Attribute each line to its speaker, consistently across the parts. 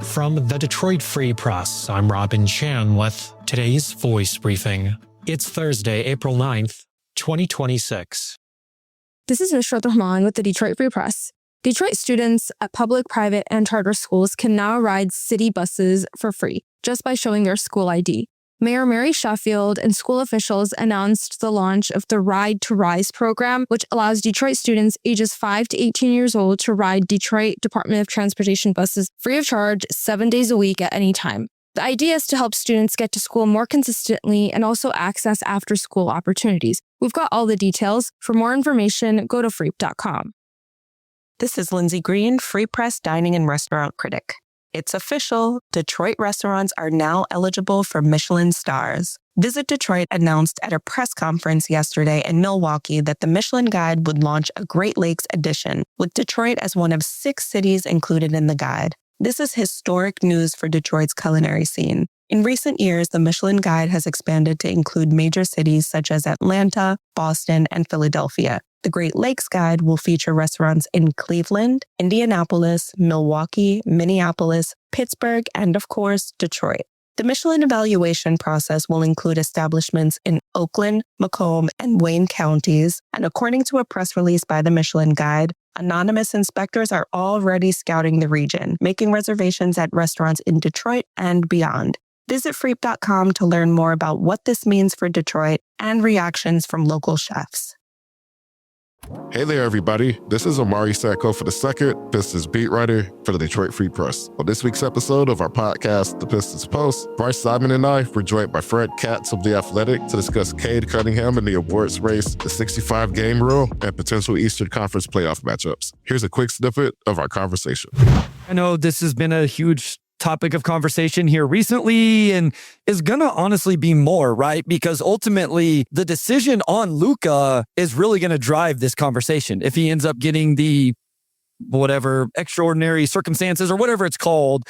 Speaker 1: From the Detroit Free Press, I'm Robin Chan with today's Voice Briefing. It's Thursday, April 9th, 2026.
Speaker 2: This is Nusrat Rahman with the Detroit Free Press. Detroit students at public, private, and charter schools can now ride city buses for free just by showing their school ID. Mayor Mary Sheffield and school officials announced the launch of the Ride to Rise program, which allows Detroit students ages 5 to 18 years old to ride Detroit Department of Transportation buses free of charge 7 days a week at any time. The idea is to help students get to school more consistently and also access after-school opportunities. We've got all the details. For more information, go to freep.com.
Speaker 3: This is Lindsay Green, Free Press Dining and Restaurant Critic. It's official. Detroit restaurants are now eligible for Michelin stars. Visit Detroit announced at a press conference yesterday in Milwaukee that the Michelin Guide would launch a Great Lakes edition, with Detroit as one of 6 cities included in the guide. This is historic news for Detroit's culinary scene. In recent years, the Michelin Guide has expanded to include major cities such as Atlanta, Boston, and Philadelphia. The Great Lakes Guide will feature restaurants in Cleveland, Indianapolis, Milwaukee, Minneapolis, Pittsburgh, and of course, Detroit. The Michelin evaluation process will include establishments in Oakland, Macomb, and Wayne counties, and according to a press release by the Michelin Guide, anonymous inspectors are already scouting the region, making reservations at restaurants in Detroit and beyond. Visit freep.com to learn more about what this means for Detroit and reactions from local chefs.
Speaker 4: Hey there, everybody. This is Omari Sacco for the second Pistons beat writer for the Detroit Free Press. On this week's episode of our podcast, The Pistons Post, Bryce Simon and I were joined by Fred Katz of The Athletic to discuss Cade Cunningham in the awards race, the 65-game rule, and potential Eastern Conference playoff matchups. Here's a quick snippet of our conversation.
Speaker 5: I know this has been a huge topic of conversation here recently and is going to honestly be more, right? Because ultimately the decision on Luka is really going to drive this conversation. If he ends up getting the whatever extraordinary circumstances or whatever it's called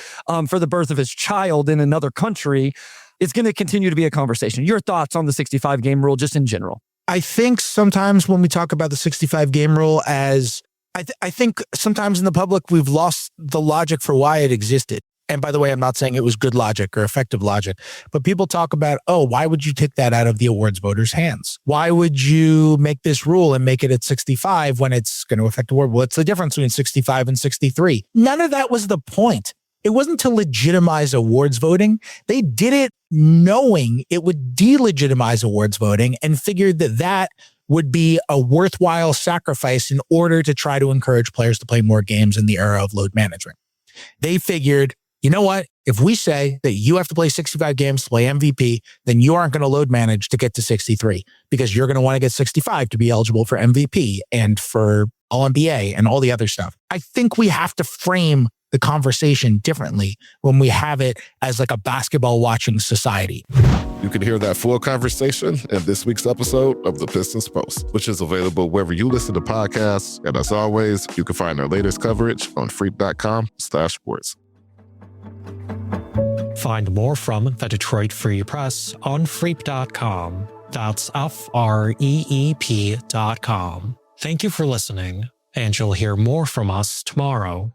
Speaker 5: for the birth of his child in another country, it's going to continue to be a conversation. Your thoughts on the 65-game rule just in general?
Speaker 6: I think sometimes when we talk about the 65-game rule I think sometimes in the public we've lost the logic for why it existed. And by the way, I'm not saying it was good logic or effective logic, but people talk about, why would you take that out of the awards voters' hands? Why would you make this rule and make it at 65 when it's going to affect the award? What's the difference between 65 and 63? None of that was the point. It wasn't to legitimize awards voting. They did it knowing it would delegitimize awards voting and figured that would be a worthwhile sacrifice in order to try to encourage players to play more games in the era of load management. They figured, you know what? If we say that you have to play 65 games to play MVP, then you aren't going to load manage to get to 63 because you're going to want to get 65 to be eligible for MVP and for All-NBA and all the other stuff. I think we have to frame the conversation differently when we have it as like a basketball watching society.
Speaker 4: You can hear that full conversation in this week's episode of The Pistons Post, which is available wherever you listen to podcasts. And as always, you can find our latest coverage on freep.com/sports.
Speaker 1: Find more from the Detroit Free Press on freep.com. That's FREEP.com. Thank you for listening, and you'll hear more from us tomorrow.